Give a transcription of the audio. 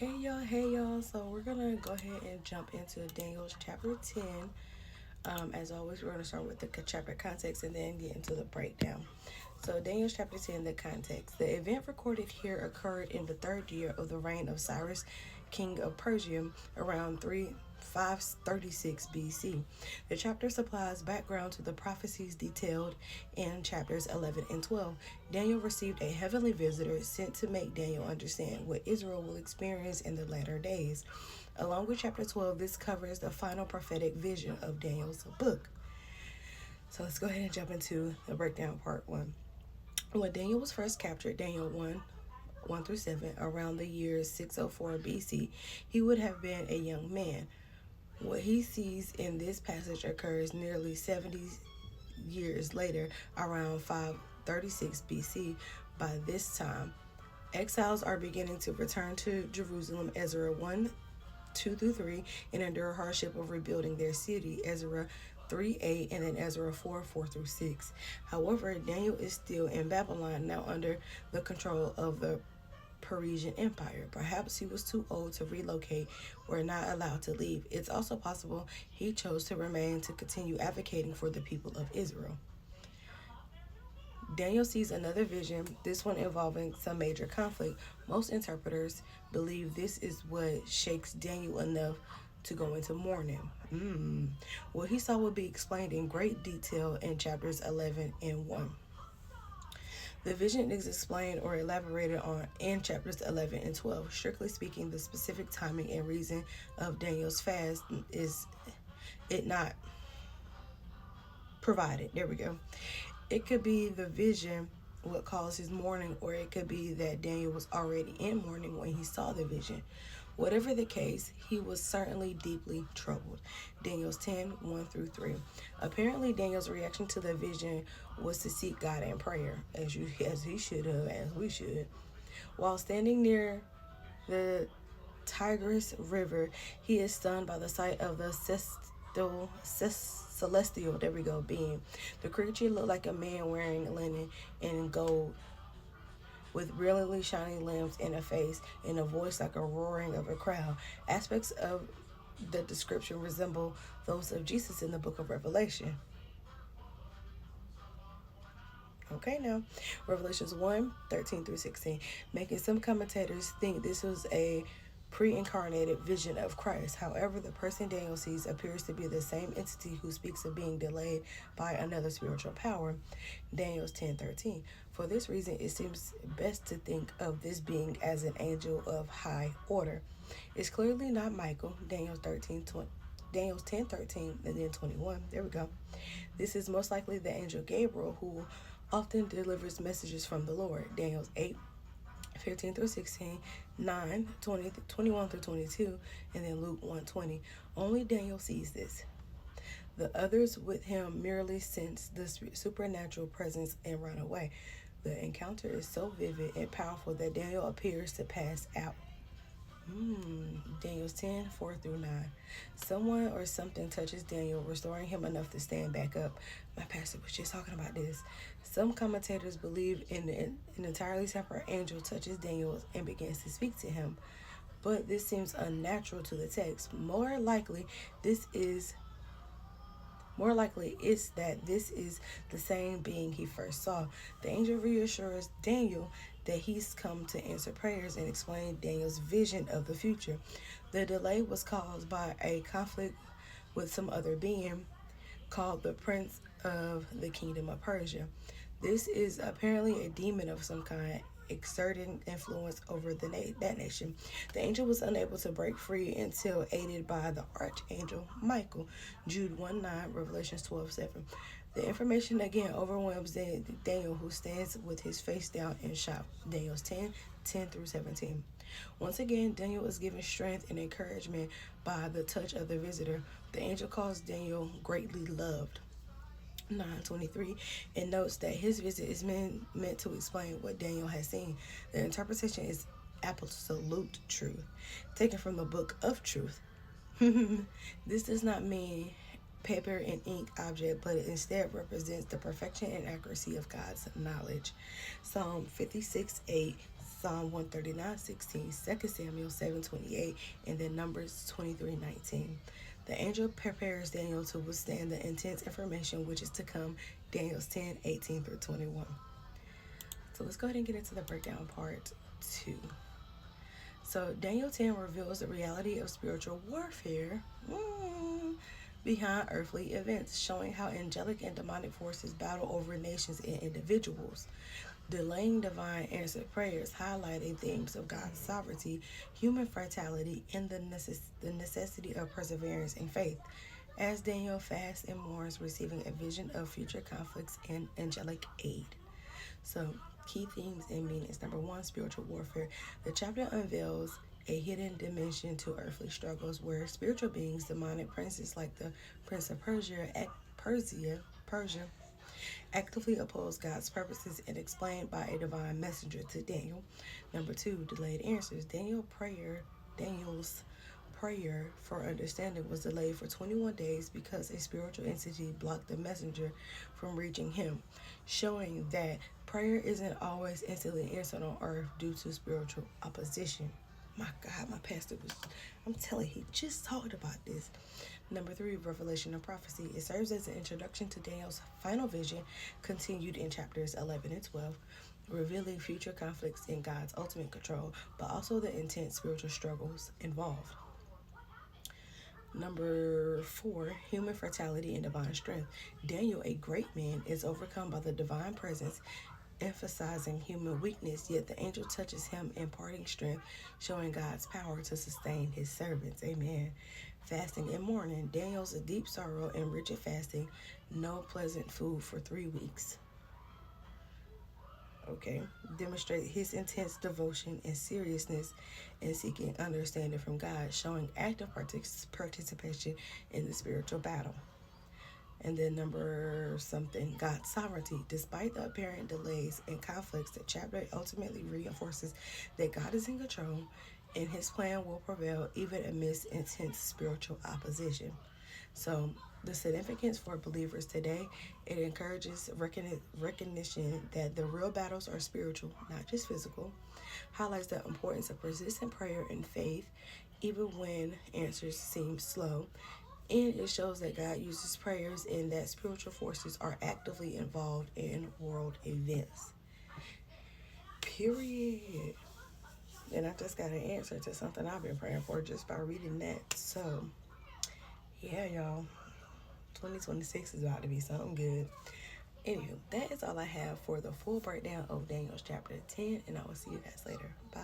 Hey y'all. So we're gonna go ahead and jump into Daniel's chapter 10. As always, we're gonna start with the chapter context and then get into the breakdown. So Daniel's chapter 10, the context. The event recorded here occurred in the third year of the reign of Cyrus, king of Persia, around 536 BC. The chapter supplies background to the prophecies detailed in chapters 11 and 12. Daniel received a heavenly visitor sent to make Daniel understand what Israel will experience in the latter days. Along with chapter 12, this covers the final prophetic vision of Daniel's book. So let's go ahead and jump into the breakdown part 1. When Daniel was first captured, Daniel 1 through 7, around the year 604 BC, he would have been a young man. What he sees in this passage occurs nearly 70 years later, around 536 BC. By this time, exiles are beginning to return to Jerusalem. Ezra 1 2 through 3 and endure hardship of rebuilding their city. Ezra 3:8 and then Ezra 4 through 6. However, Daniel is still in Babylon, now under the control of the Persian Empire. Perhaps he was too old to relocate or not allowed to leave. It's also possible he chose to remain to continue advocating for the people of Israel. Daniel sees another vision, this one involving some major conflict. Most interpreters believe this is what shakes Daniel enough to go into mourning. What he saw will be explained in great detail in chapters 11 and 1. The vision is explained or elaborated on in chapters 11 and 12. Strictly speaking, the specific timing and reason of Daniel's fast is it not provided. There we go. It could be the vision what caused his mourning, or it could be that Daniel was already in mourning when he saw the vision. Whatever the case, he was certainly deeply troubled. Daniel's 10, 1 through 3. Apparently, Daniel's reaction to the vision was to seek God in prayer, as he should have, as we should. While standing near the Tigris River, he is stunned by the sight of the celestial, there we go, being. The creature looked like a man wearing linen and gold, with brilliantly shining limbs and a face, and a voice like a roaring of a crowd. Aspects of the description resemble those of Jesus in the book of Revelation. Okay, now, Revelations 1, 13 through 16, making some commentators think this was a pre-incarnated vision of Christ. However, the person Daniel sees appears to be the same entity who speaks of being delayed by another spiritual power. Daniel's 10:13. For this reason, it seems best to think of this being as an angel of high order. It's clearly not Michael. Daniel's 10:13 and then 21. There we go. This is most likely the angel Gabriel, who often delivers messages from the Lord. Daniel's 8:15 through 16, 9, 20, 21 through 22, and then Luke 1:20. Only Daniel sees this. The others with him merely sense the supernatural presence and run away. The encounter is so vivid and powerful that Daniel appears to pass out. Daniel's 10, 4 through 9. Someone or something touches Daniel, restoring him enough to stand back up. My pastor was just talking about this. Some commentators believe an entirely separate angel touches Daniel and begins to speak to him. But this seems unnatural to the text. More likely, it's that this is the same being he first saw. The angel reassures Daniel that he's come to answer prayers and explain Daniel's vision of the future. The delay was caused by a conflict with some other being called the Prince of the Kingdom of Persia. This is apparently a demon of some kind, exerting influence over that nation. The angel was unable to break free until aided by the archangel Michael. Jude 1:9, Revelations 12:7. The information again overwhelms Daniel, who stands with his face down in shock. Daniel's 10 through 17. Once again, Daniel is given strength and encouragement by the touch of the visitor. The angel calls Daniel greatly loved. 9:23, and notes that his visit is meant to explain what Daniel has seen. The interpretation is absolute truth, taken from the book of truth. This does not mean paper and ink object, but it instead represents the perfection and accuracy of God's knowledge. Psalm 56:8 Psalm 139:16, 2 Samuel 7:28, and then Numbers 23:19. The angel prepares Daniel to withstand the intense information which is to come, Daniel 10:18 through 21. So let's go ahead and get into the breakdown part 2. So Daniel 10 reveals the reality of spiritual warfare behind earthly events, showing how angelic and demonic forces battle over nations and individuals. Delaying divine answered prayers, highlighting themes of God's sovereignty, human fatality, and the necessity of perseverance and faith. As Daniel fasts and mourns, receiving a vision of future conflicts and angelic aid. So, key themes and meanings. Number 1, spiritual warfare. The chapter unveils a hidden dimension to earthly struggles where spiritual beings, demonic princes like the Prince of Persia, actively oppose God's purposes and explained by a divine messenger to Daniel. Number 2, delayed answers. Daniel's prayer for understanding was delayed for 21 days because a spiritual entity blocked the messenger from reaching him, showing that prayer isn't always instantly answered on earth due to spiritual opposition. My God, my pastor I'm telling you, he just talked about this. Number 3, revelation and prophecy. It serves as an introduction to Daniel's final vision, continued in chapters 11 and 12, revealing future conflicts in God's ultimate control, but also the intense spiritual struggles involved. Number 4, human fatality and divine strength. Daniel, a great man, is overcome by the divine presence, emphasizing human weakness, yet the angel touches him, imparting strength, showing God's power to sustain his servants. Amen. Fasting and mourning. Daniel's deep sorrow and rigid fasting, no pleasant food for 3 weeks. Okay. Demonstrate his intense devotion and seriousness in seeking understanding from God, showing active participation in the spiritual battle. And then number something, God's sovereignty. Despite the apparent delays and conflicts, the chapter ultimately reinforces that God is in control and his plan will prevail even amidst intense spiritual opposition. So the significance for believers today, it encourages recognition that the real battles are spiritual, not just physical, highlights the importance of persistent prayer and faith, even when answers seem slow, and it shows that God uses prayers and that spiritual forces are actively involved in world events. Period. And I just got an answer to something I've been praying for just by reading that. So, yeah, y'all. 2026 is about to be something good. Anywho, that is all I have for the full breakdown of Daniel's chapter 10, and I will see you guys later. Bye.